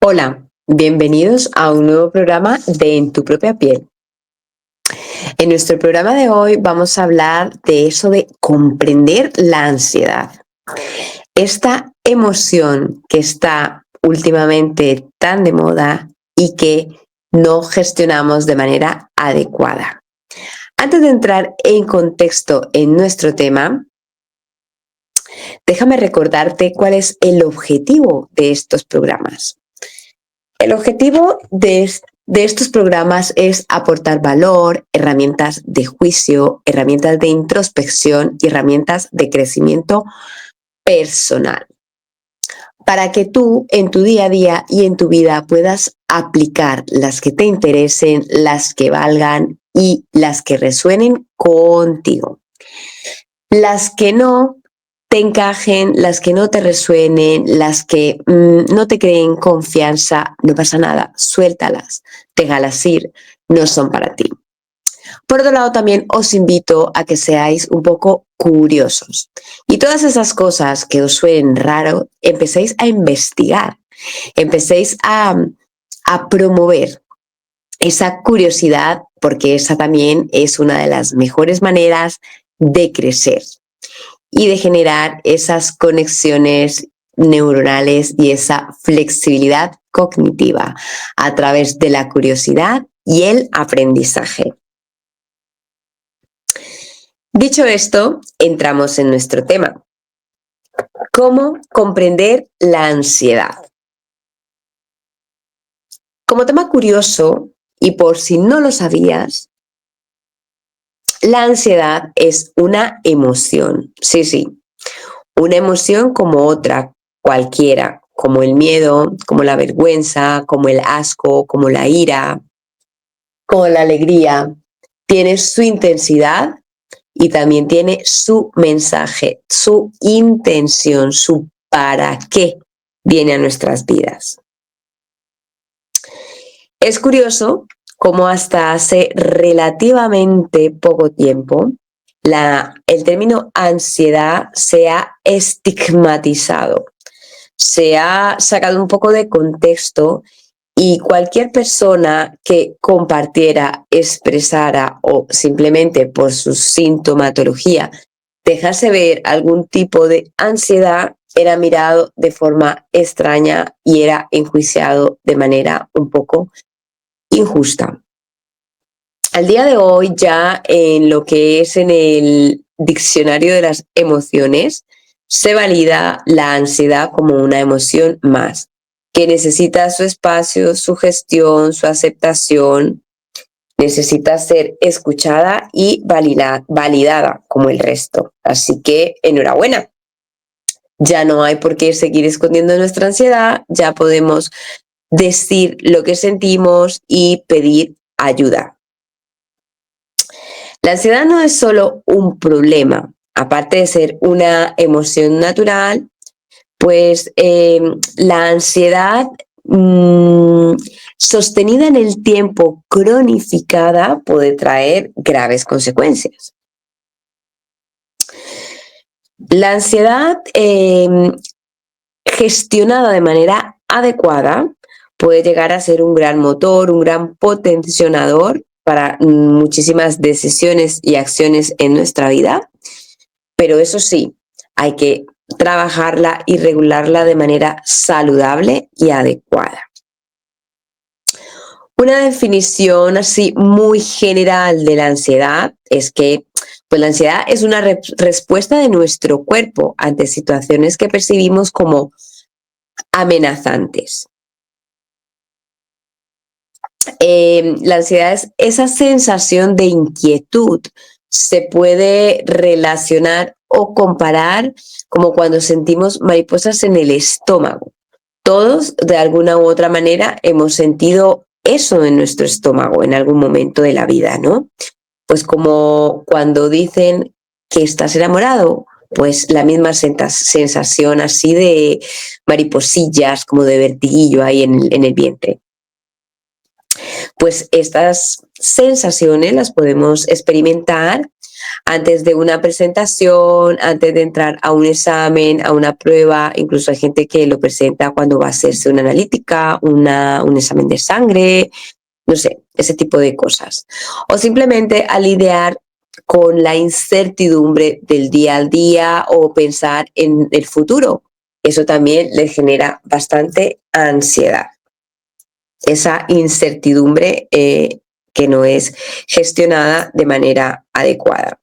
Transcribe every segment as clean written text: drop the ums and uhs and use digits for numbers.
Hola, bienvenidos a un nuevo programa de En tu propia piel. En nuestro programa de hoy vamos a hablar de eso de comprender la ansiedad. Esta emoción que está últimamente tan de moda y que no gestionamos de manera adecuada. Antes de entrar en contexto en nuestro tema, déjame recordarte cuál es el objetivo de estos programas. El objetivo de estos programas es aportar valor, herramientas de juicio, herramientas de introspección y herramientas de crecimiento personal, para que tú en tu día a día y en tu vida puedas aplicar las que te interesen, las que valgan y las que resuenen contigo. Las que no te encajen, las que no te resuenen, las que no te creen confianza, no pasa nada, suéltalas, déjalas ir, no son para ti. Por otro lado, también os invito a que seáis un poco curiosos y todas esas cosas que os suenen raro, empecéis a investigar, empecéis a promover esa curiosidad, porque esa también es una de las mejores maneras de crecer y de generar esas conexiones neuronales y esa flexibilidad cognitiva a través de la curiosidad y el aprendizaje. Dicho esto, entramos en nuestro tema. ¿Cómo comprender la ansiedad? Como tema curioso, y por si no lo sabías, la ansiedad es una emoción, sí, una emoción como otra, cualquiera, como el miedo, como la vergüenza, como el asco, como la ira, como la alegría. Tiene su intensidad y también tiene su mensaje, su intención, su para qué viene a nuestras vidas. Es curioso cómo hasta hace relativamente poco tiempo el término ansiedad se ha estigmatizado, se ha sacado un poco de contexto y cualquier persona que compartiera, expresara o simplemente por su sintomatología dejase ver algún tipo de ansiedad era mirado de forma extraña y era enjuiciado de manera un poco injusta. Al día de hoy, ya en lo que es en el diccionario de las emociones, se valida la ansiedad como una emoción más, que necesita su espacio, su gestión, su aceptación, necesita ser escuchada y validada como el resto. Así que enhorabuena. Ya no hay por qué seguir escondiendo nuestra ansiedad, ya podemos decir lo que sentimos y pedir ayuda. La ansiedad no es solo un problema, aparte de ser una emoción natural, pues la ansiedad sostenida en el tiempo, cronificada, puede traer graves consecuencias. La ansiedad gestionada de manera adecuada puede llegar a ser un gran motor, un gran potenciador para muchísimas decisiones y acciones en nuestra vida, pero eso sí, hay que trabajarla y regularla de manera saludable y adecuada. Una definición así muy general de la ansiedad es que pues la ansiedad es una respuesta de nuestro cuerpo ante situaciones que percibimos como amenazantes. La ansiedad es esa sensación de inquietud. Se puede relacionar o comparar como cuando sentimos mariposas en el estómago. Todos, de alguna u otra manera, hemos sentido eso en nuestro estómago en algún momento de la vida, ¿no? Pues como cuando dicen que estás enamorado, pues la misma sensación así de mariposillas, como de vertiguillo ahí en el vientre. Pues estas sensaciones las podemos experimentar antes de una presentación, antes de entrar a un examen, a una prueba. Incluso hay gente que lo presenta cuando va a hacerse una analítica, un examen de sangre, no sé, ese tipo de cosas. O simplemente a lidiar con la incertidumbre del día al día o pensar en el futuro. Eso también les genera bastante ansiedad. Esa incertidumbre que no es gestionada de manera adecuada.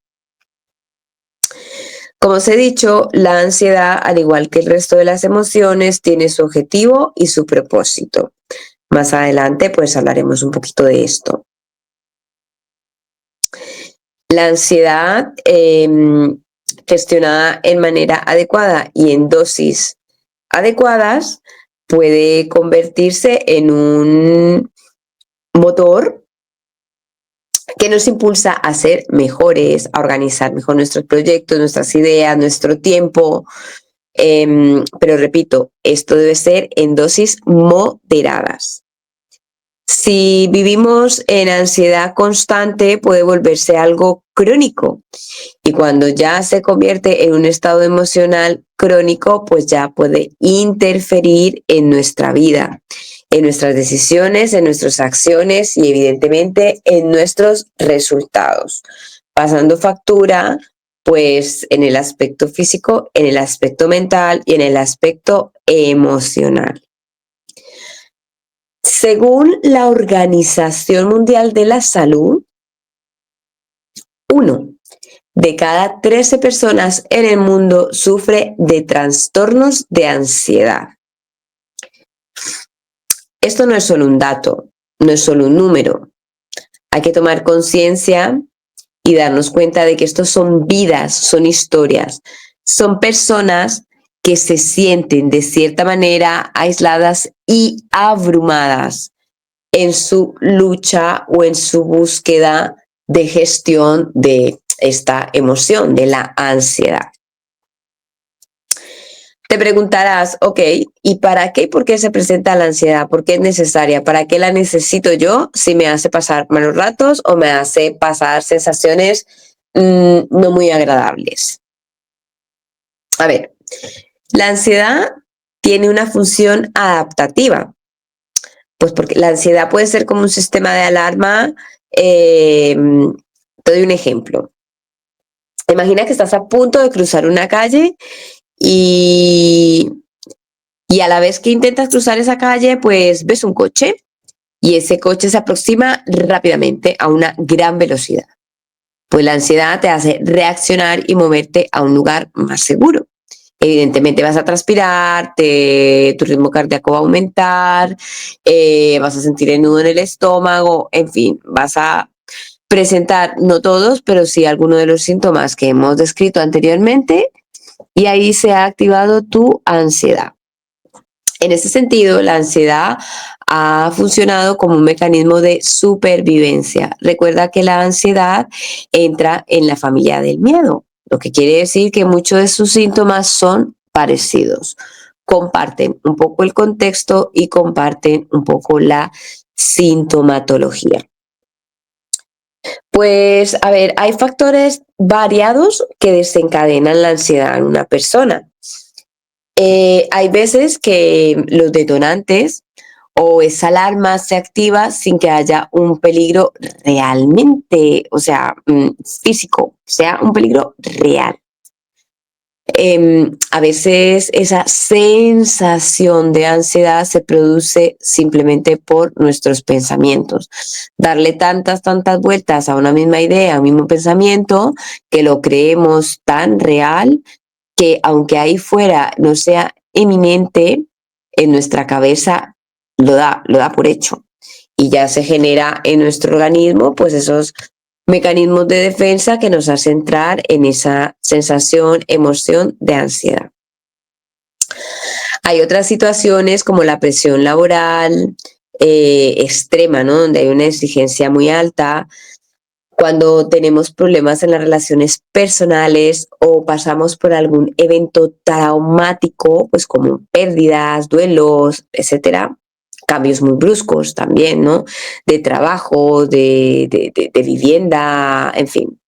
Como os he dicho, la ansiedad, al igual que el resto de las emociones, tiene su objetivo y su propósito. Más adelante, pues hablaremos un poquito de esto. La ansiedad gestionada en manera adecuada y en dosis adecuadas puede convertirse en un motor que nos impulsa a ser mejores, a organizar mejor nuestros proyectos, nuestras ideas, nuestro tiempo. Pero repito, esto debe ser en dosis moderadas. Si vivimos en ansiedad constante, puede volverse algo crónico. Y cuando ya se convierte en un estado emocional crónico, pues ya puede interferir en nuestra vida, en nuestras decisiones, en nuestras acciones y evidentemente en nuestros resultados, pasando factura pues en el aspecto físico, en el aspecto mental y en el aspecto emocional. Según la Organización Mundial de la Salud, 1 de cada 13 personas en el mundo sufre de trastornos de ansiedad. Esto no es solo un dato, no es solo un número. Hay que tomar conciencia y darnos cuenta de que estos son vidas, son historias, son personas que se sienten de cierta manera aisladas y abrumadas en su lucha o en su búsqueda de gestión de esta emoción, de la ansiedad. Te preguntarás, ok, ¿y para qué y por qué se presenta la ansiedad? ¿Por qué es necesaria? ¿Para qué la necesito yo si me hace pasar malos ratos o me hace pasar sensaciones no muy agradables? A ver, la ansiedad tiene una función adaptativa. Pues porque la ansiedad puede ser como un sistema de alarma. Te doy un ejemplo. Imagina que estás a punto de cruzar una calle y a la vez que intentas cruzar esa calle, pues ves un coche y ese coche se aproxima rápidamente a una gran velocidad. Pues la ansiedad te hace reaccionar y moverte a un lugar más seguro. Evidentemente vas a transpirar, tu ritmo cardíaco va a aumentar, vas a sentir el nudo en el estómago, en fin, vas a presentar, no todos, pero sí algunos de los síntomas que hemos descrito anteriormente, y ahí se ha activado tu ansiedad. En ese sentido, la ansiedad ha funcionado como un mecanismo de supervivencia. Recuerda que la ansiedad entra en la familia del miedo, lo que quiere decir que muchos de sus síntomas son parecidos. Comparten un poco el contexto y comparten un poco la sintomatología. Pues, a ver, hay factores variados que desencadenan la ansiedad en una persona. Hay veces que los detonantes o esa alarma se activa sin que haya un peligro realmente, o sea, físico, sea un peligro real. A veces esa sensación de ansiedad se produce simplemente por nuestros pensamientos. Darle tantas vueltas a una misma idea, a un mismo pensamiento, que lo creemos tan real que aunque ahí fuera no sea eminente, en nuestra cabeza lo da por hecho. Y ya se genera en nuestro organismo pues esos mecanismos de defensa que nos hacen entrar en esa sensación, emoción de ansiedad. Hay otras situaciones como la presión laboral extrema, ¿no? Donde hay una exigencia muy alta, cuando tenemos problemas en las relaciones personales o pasamos por algún evento traumático, pues como pérdidas, duelos, etcétera. Cambios muy bruscos también, ¿no? De trabajo, de vivienda, en fin.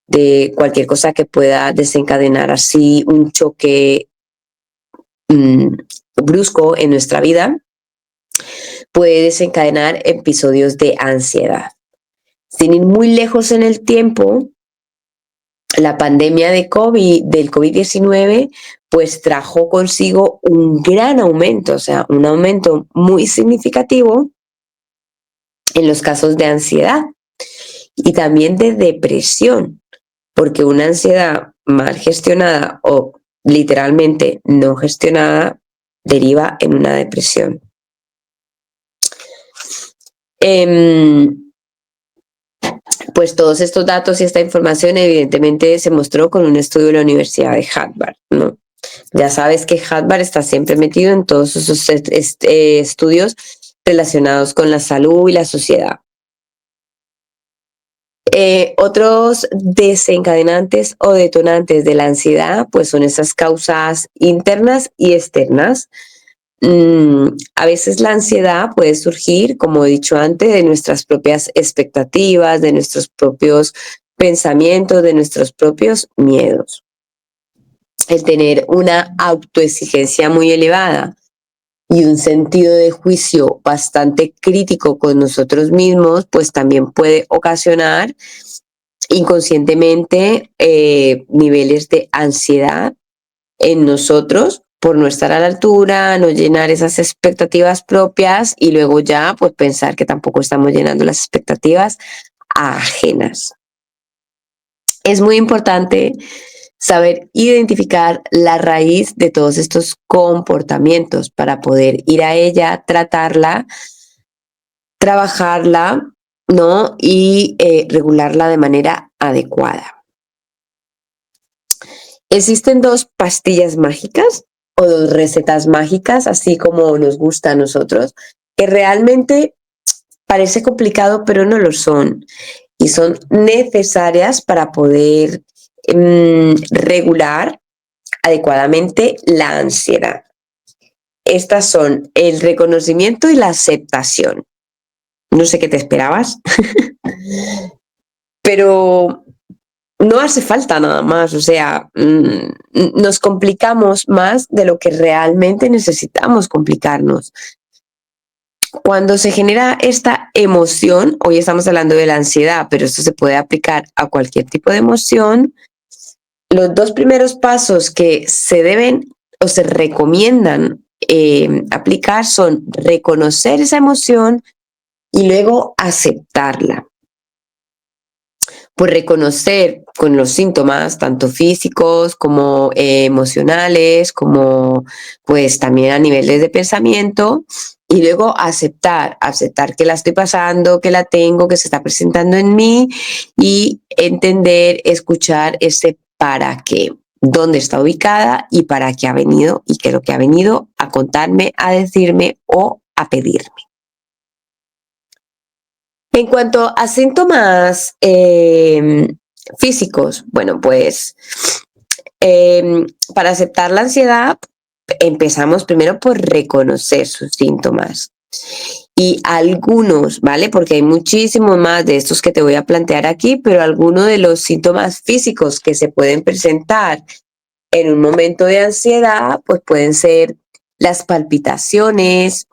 de cualquier cosa que pueda desencadenar así un choque brusco en nuestra vida, puede desencadenar episodios de ansiedad. Sin ir muy lejos en el tiempo, la pandemia del COVID-19 pues trajo consigo un gran aumento, o sea, un aumento muy significativo en los casos de ansiedad y también de depresión, porque una ansiedad mal gestionada o literalmente no gestionada deriva en una depresión. Pues todos estos datos y esta información evidentemente se mostró con un estudio de la Universidad de Harvard, ¿no? Ya sabes que Harvard está siempre metido en todos esos estudios relacionados con la salud y la sociedad. Otros desencadenantes o detonantes de la ansiedad, pues son esas causas internas y externas. A veces la ansiedad puede surgir, como he dicho antes, de nuestras propias expectativas, de nuestros propios pensamientos, de nuestros propios miedos. El tener una autoexigencia muy elevada y un sentido de juicio bastante crítico con nosotros mismos, pues también puede ocasionar inconscientemente niveles de ansiedad en nosotros por no estar a la altura, no llenar esas expectativas propias y luego ya pues pensar que tampoco estamos llenando las expectativas ajenas. Es muy importante saber identificar la raíz de todos estos comportamientos para poder ir a ella, tratarla, trabajarla, ¿no? Y regularla de manera adecuada. Existen dos pastillas mágicas o dos recetas mágicas, así como nos gusta a nosotros, que realmente parece complicado, pero no lo son. Y son necesarias para poder regular adecuadamente la ansiedad. Estas son el reconocimiento y la aceptación. No sé qué te esperabas, pero no hace falta nada más, o sea, nos complicamos más de lo que realmente necesitamos complicarnos. Cuando se genera esta emoción, hoy estamos hablando de la ansiedad, pero esto se puede aplicar a cualquier tipo de emoción, los dos primeros pasos que se deben o se recomiendan aplicar son reconocer esa emoción y luego aceptarla. Pues reconocer con los síntomas, tanto físicos como emocionales, como pues también a niveles de pensamiento, y luego aceptar que la estoy pasando, que la tengo, que se está presentando en mí, y entender, escuchar ese para qué, dónde está ubicada y para qué ha venido y qué es lo que ha venido a contarme, a decirme o a pedirme. En cuanto a síntomas físicos, bueno, pues para aceptar la ansiedad empezamos primero por reconocer sus síntomas. Y algunos, ¿vale? Porque hay muchísimos más de estos que te voy a plantear aquí, pero algunos de los síntomas físicos que se pueden presentar en un momento de ansiedad, pues pueden ser las palpitaciones,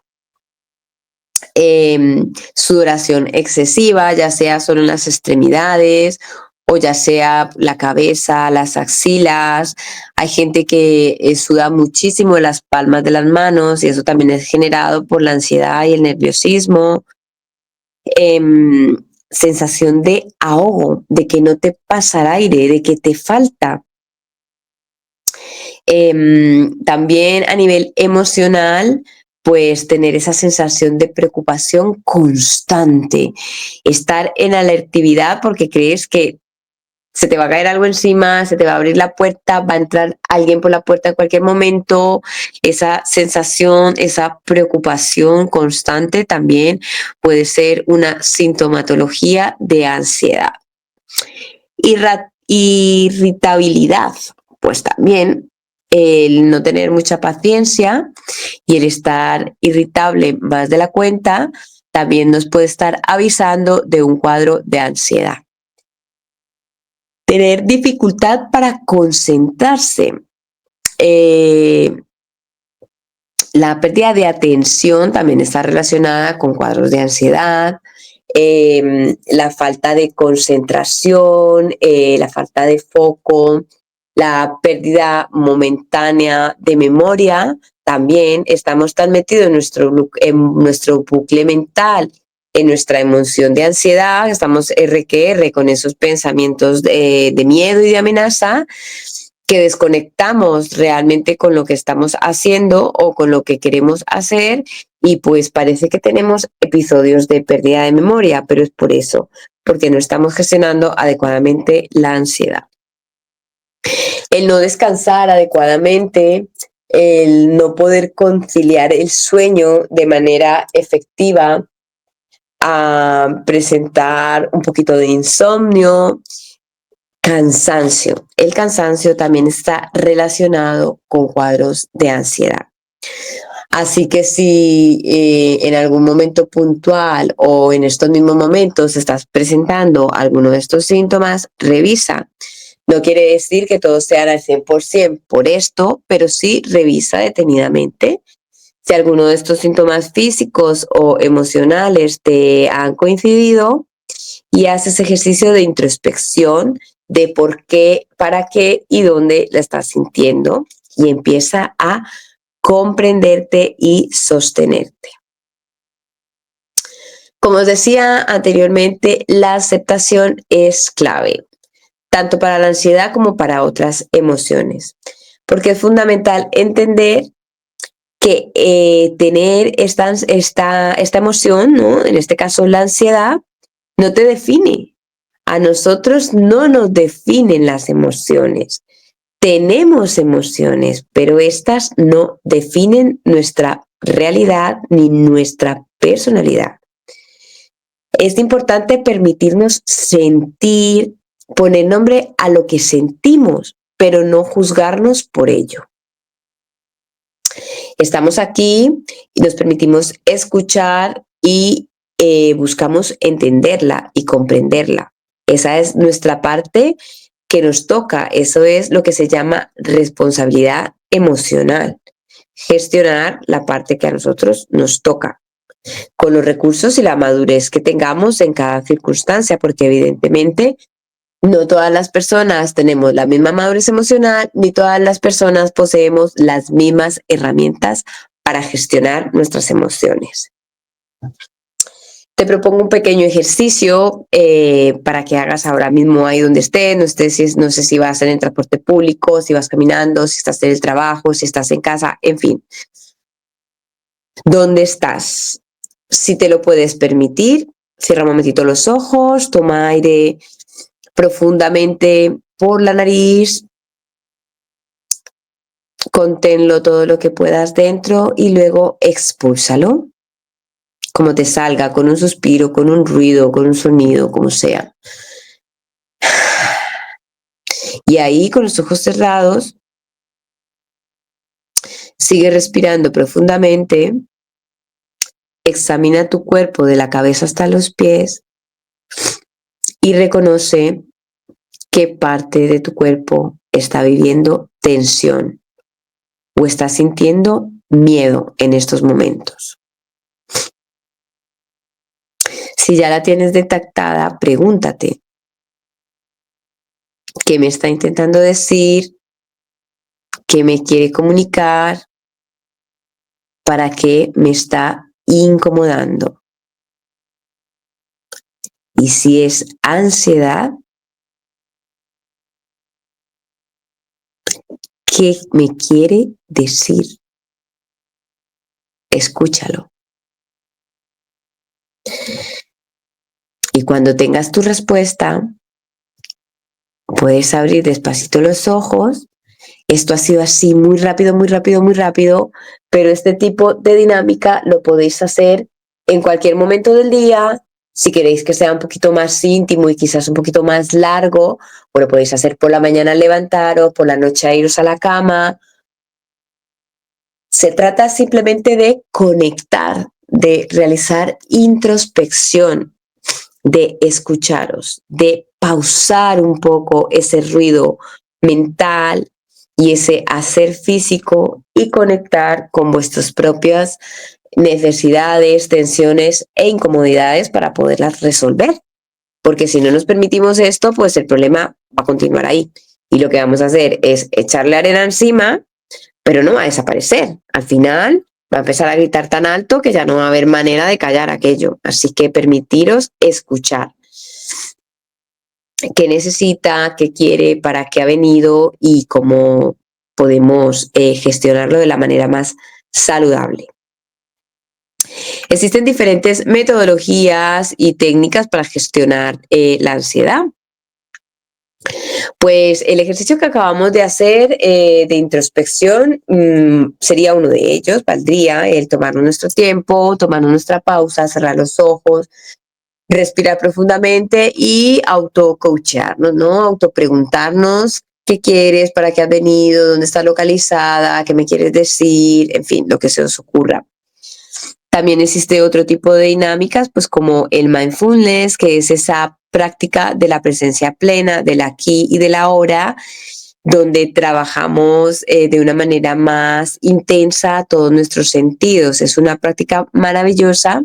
sudoración excesiva, ya sea solo en las extremidades o ya sea la cabeza, las axilas. Hay gente que suda muchísimo en las palmas de las manos y eso también es generado por la ansiedad y el nerviosismo. Sensación de ahogo, de que no te pasa el aire, de que te falta. También a nivel emocional, pues tener esa sensación de preocupación constante, estar en alertividad porque crees que se te va a caer algo encima, se te va a abrir la puerta, va a entrar alguien por la puerta en cualquier momento. Esa sensación, esa preocupación constante también puede ser una sintomatología de ansiedad. Irritabilidad, pues también el no tener mucha paciencia y el estar irritable más de la cuenta también nos puede estar avisando de un cuadro de ansiedad. Tener dificultad para concentrarse. La pérdida de atención también está relacionada con cuadros de ansiedad, la falta de concentración, la falta de foco, la pérdida momentánea de memoria. También estamos tan metidos en nuestro bucle mental, en nuestra emoción de ansiedad, estamos R que R con esos pensamientos de miedo y de amenaza, que desconectamos realmente con lo que estamos haciendo o con lo que queremos hacer, y pues parece que tenemos episodios de pérdida de memoria, pero es por eso, porque no estamos gestionando adecuadamente la ansiedad. El no descansar adecuadamente, el no poder conciliar el sueño de manera efectiva, a presentar un poquito de insomnio, cansancio. El cansancio también está relacionado con cuadros de ansiedad. Así que si en algún momento puntual o en estos mismos momentos estás presentando alguno de estos síntomas, revisa. No quiere decir que todos sean al 100% por esto, pero sí revisa detenidamente si alguno de estos síntomas físicos o emocionales te han coincidido, y haces ejercicio de introspección de por qué, para qué y dónde la estás sintiendo, y empieza a comprenderte y sostenerte. Como os decía anteriormente, la aceptación es clave, tanto para la ansiedad como para otras emociones, porque es fundamental entender que tener esta emoción, ¿no? En este caso la ansiedad, no te define. A nosotros no nos definen las emociones. Tenemos emociones, pero estas no definen nuestra realidad ni nuestra personalidad. Es importante permitirnos sentir, poner nombre a lo que sentimos, pero no juzgarnos por ello. Estamos aquí y nos permitimos escuchar y buscamos entenderla y comprenderla. Esa es nuestra parte que nos toca. Eso es lo que se llama responsabilidad emocional. Gestionar la parte que a nosotros nos toca, con los recursos y la madurez que tengamos en cada circunstancia, porque evidentemente no todas las personas tenemos la misma madurez emocional, ni todas las personas poseemos las mismas herramientas para gestionar nuestras emociones. Te propongo un pequeño ejercicio para que hagas ahora mismo ahí donde estés. No sé si vas en el transporte público, si vas caminando, si estás en el trabajo, si estás en casa, en fin. ¿Dónde estás? Si te lo puedes permitir, cierra un momentito los ojos, toma aire profundamente por la nariz, conténlo todo lo que puedas dentro y luego expúlsalo, como te salga, con un suspiro, con un ruido, con un sonido, como sea. Y ahí, con los ojos cerrados, sigue respirando profundamente, examina tu cuerpo de la cabeza hasta los pies y reconoce qué parte de tu cuerpo está viviendo tensión o está sintiendo miedo en estos momentos. Si ya la tienes detectada, pregúntate, ¿qué me está intentando decir? ¿Qué me quiere comunicar? ¿Para qué me está incomodando? Y si es ansiedad, ¿qué me quiere decir? Escúchalo. Y cuando tengas tu respuesta, puedes abrir despacito los ojos. Esto ha sido así muy rápido, muy rápido, muy rápido, pero este tipo de dinámica lo podéis hacer en cualquier momento del día. Si queréis que sea un poquito más íntimo y quizás un poquito más largo, lo podéis hacer por la mañana al levantaros, por la noche a iros a la cama. Se trata simplemente de conectar, de realizar introspección. de escucharos, de pausar un poco ese ruido mental y ese hacer físico y conectar con vuestras propias necesidades, tensiones e incomodidades para poderlas resolver. Porque si no nos permitimos esto, pues el problema va a continuar ahí. Y lo que vamos a hacer es echarle arena encima, pero no va a desaparecer. Al final va a empezar a gritar tan alto que ya no va a haber manera de callar aquello. Así que permitiros escuchar. ¿Qué necesita? ¿Qué quiere? ¿Para qué ha venido? Y cómo podemos gestionarlo de la manera más saludable. Existen diferentes metodologías y técnicas para gestionar la ansiedad. Pues el ejercicio que acabamos de hacer de introspección sería uno de ellos, valdría el tomarnos nuestro tiempo, tomarnos nuestra pausa, cerrar los ojos, respirar profundamente y autocoachearnos, ¿no? Autopreguntarnos qué quieres, para qué has venido, dónde estás localizada, qué me quieres decir, en fin, lo que se os ocurra. También existe otro tipo de dinámicas, pues como el mindfulness, que es esa práctica de la presencia plena, del aquí y del ahora, donde trabajamos de una manera más intensa todos nuestros sentidos. Es una práctica maravillosa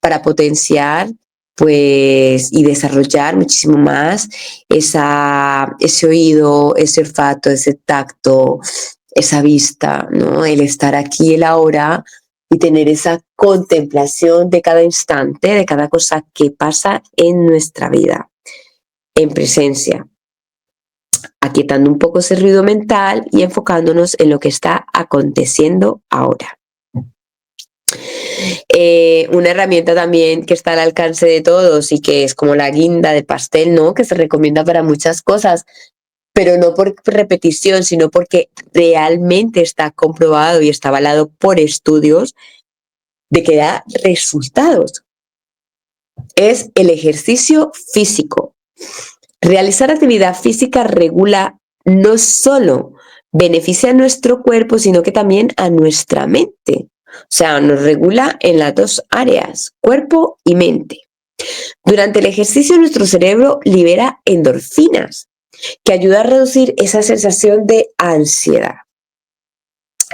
para potenciar pues y desarrollar muchísimo más ese oído, ese olfato, ese tacto, esa vista, ¿no? El estar aquí, el ahora y tener esa contemplación de cada instante, de cada cosa que pasa en nuestra vida, en presencia, aquietando un poco ese ruido mental y enfocándonos en lo que está aconteciendo ahora. Una herramienta también que está al alcance de todos y que es como la guinda de pastel, ¿no? Que se recomienda para muchas cosas, pero no por repetición, sino porque realmente está comprobado y está avalado por estudios de que da resultados. Es el ejercicio físico. Realizar actividad física regula no solo beneficia a nuestro cuerpo, sino que también a nuestra mente. O sea, nos regula en las dos áreas, cuerpo y mente. Durante el ejercicio nuestro cerebro libera endorfinas, que ayuda a reducir esa sensación de ansiedad.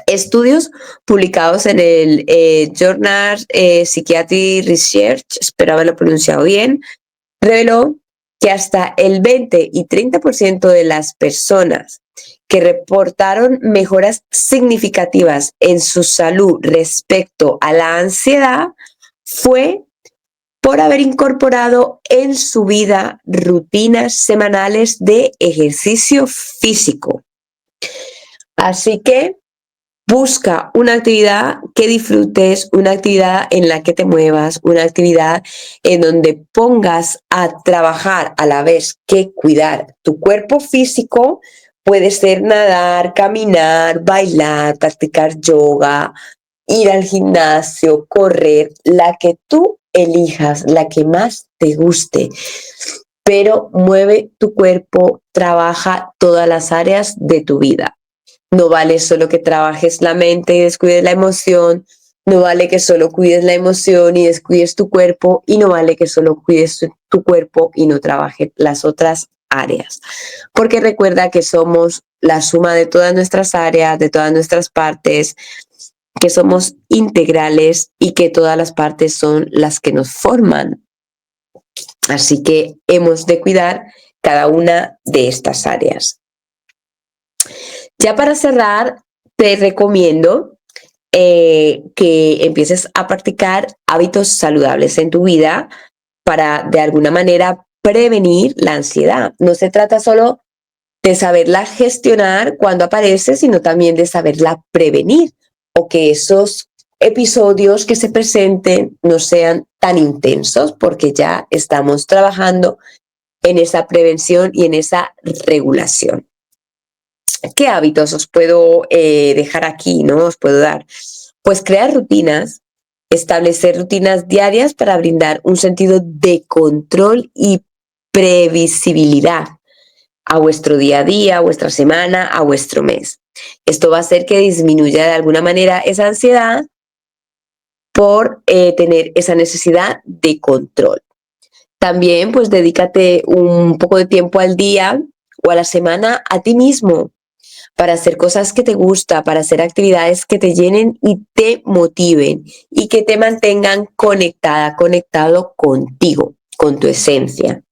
Estudios publicados en el Journal Psychiatric Research, espero haberlo pronunciado bien, reveló que hasta el 20 y 30% de las personas que reportaron mejoras significativas en su salud respecto a la ansiedad fue por haber incorporado en su vida rutinas semanales de ejercicio físico. Así que busca una actividad que disfrutes, una actividad en la que te muevas, una actividad en donde pongas a trabajar a la vez que cuidar tu cuerpo físico. Puede ser nadar, caminar, bailar, practicar yoga, ir al gimnasio, correr, la que tú elijas, la que más te guste. Pero mueve tu cuerpo, trabaja todas las áreas de tu vida. No vale solo que trabajes la mente y descuides la emoción, no vale que solo cuides la emoción y descuides tu cuerpo, y no vale que solo cuides tu cuerpo y no trabajes las otras áreas. Porque recuerda que somos la suma de todas nuestras áreas, de todas nuestras partes, que somos integrales y que todas las partes son las que nos forman. Así que hemos de cuidar cada una de estas áreas. Ya para cerrar, te recomiendo que empieces a practicar hábitos saludables en tu vida para de alguna manera prevenir la ansiedad. No se trata solo de saberla gestionar cuando aparece, sino también de saberla prevenir, o que esos episodios que se presenten no sean tan intensos, porque ya estamos trabajando en esa prevención y en esa regulación. ¿Qué hábitos os puedo dejar aquí, no? Os puedo dar. Pues crear rutinas, establecer rutinas diarias para brindar un sentido de control y previsibilidad a vuestro día a día, a vuestra semana, a vuestro mes. Esto va a hacer que disminuya de alguna manera esa ansiedad por tener esa necesidad de control. También pues dedícate un poco de tiempo al día o a la semana a ti mismo para hacer cosas que te gusta, para hacer actividades que te llenen y te motiven y que te mantengan conectado contigo, con tu esencia.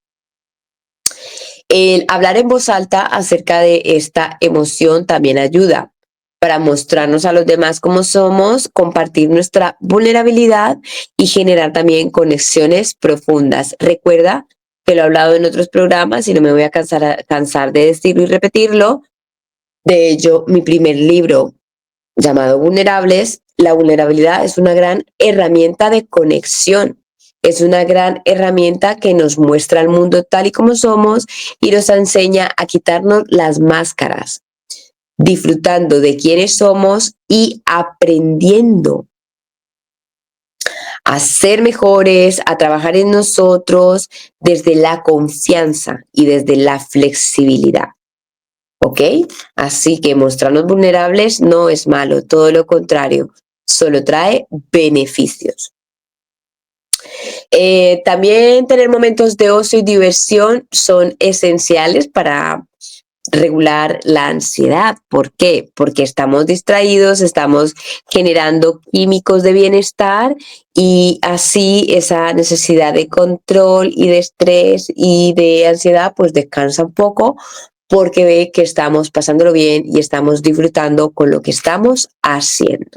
El hablar en voz alta acerca de esta emoción también ayuda para mostrarnos a los demás cómo somos, compartir nuestra vulnerabilidad y generar también conexiones profundas. Recuerda que lo he hablado en otros programas y no me voy a cansar de decirlo y repetirlo. De hecho, mi primer libro, llamado Vulnerables, la vulnerabilidad es una gran herramienta de conexión. Es una gran herramienta que nos muestra el mundo tal y como somos y nos enseña a quitarnos las máscaras, disfrutando de quiénes somos y aprendiendo a ser mejores, a trabajar en nosotros desde la confianza y desde la flexibilidad. ¿Ok? Así que mostrarnos vulnerables no es malo, todo lo contrario, solo trae beneficios. También tener momentos de ocio y diversión son esenciales para regular la ansiedad. ¿Por qué? Porque estamos distraídos, estamos generando químicos de bienestar y así esa necesidad de control y de estrés y de ansiedad pues descansa un poco porque ve que estamos pasándolo bien y estamos disfrutando con lo que estamos haciendo.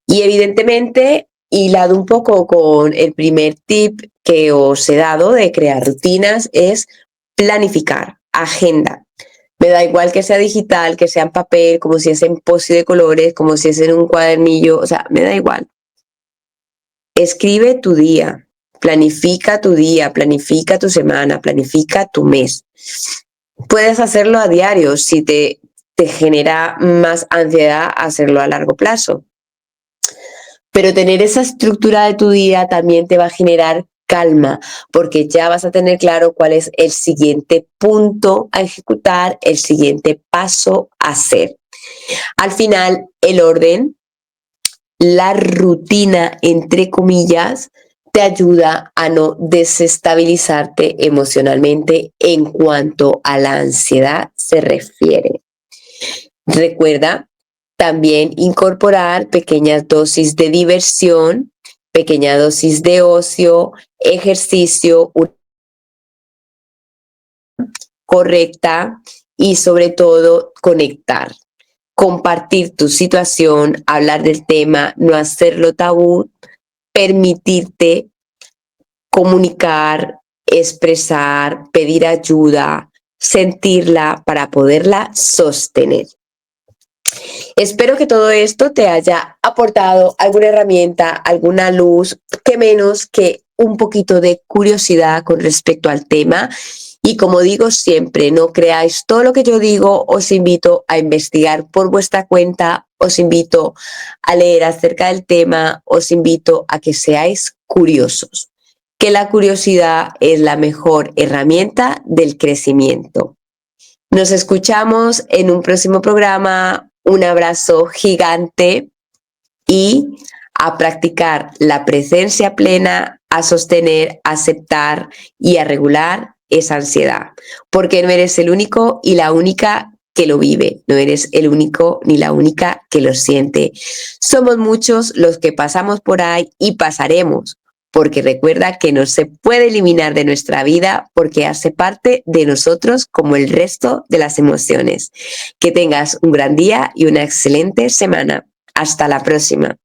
Y evidentemente, hilado un poco con el primer tip que os he dado de crear rutinas, es planificar, agenda. Me da igual que sea digital, que sea en papel, como si es en post-it de colores, como si es en un cuadernillo, o sea, me da igual. Escribe tu día, planifica tu semana, planifica tu mes. Puedes hacerlo a diario si te genera más ansiedad hacerlo a largo plazo. Pero tener esa estructura de tu día también te va a generar calma, porque ya vas a tener claro cuál es el siguiente punto a ejecutar, el siguiente paso a hacer. Al final, el orden, la rutina, entre comillas, te ayuda a no desestabilizarte emocionalmente en cuanto a la ansiedad se refiere. Recuerda también incorporar pequeñas dosis de diversión, pequeña dosis de ocio, ejercicio correcta y sobre todo conectar. Compartir tu situación, hablar del tema, no hacerlo tabú, permitirte comunicar, expresar, pedir ayuda, sentirla para poderla sostener. Espero que todo esto te haya aportado alguna herramienta, alguna luz, que menos que un poquito de curiosidad con respecto al tema. Y como digo siempre, no creáis todo lo que yo digo, os invito a investigar por vuestra cuenta, os invito a leer acerca del tema, os invito a que seáis curiosos, que la curiosidad es la mejor herramienta del crecimiento. Nos escuchamos en un próximo programa. Un abrazo gigante y a practicar la presencia plena, a sostener, a aceptar y a regular esa ansiedad, porque no eres el único y la única que lo vive, no eres el único ni la única que lo siente. Somos muchos los que pasamos por ahí y pasaremos, porque recuerda que no se puede eliminar de nuestra vida porque hace parte de nosotros como el resto de las emociones. Que tengas un gran día y una excelente semana. Hasta la próxima.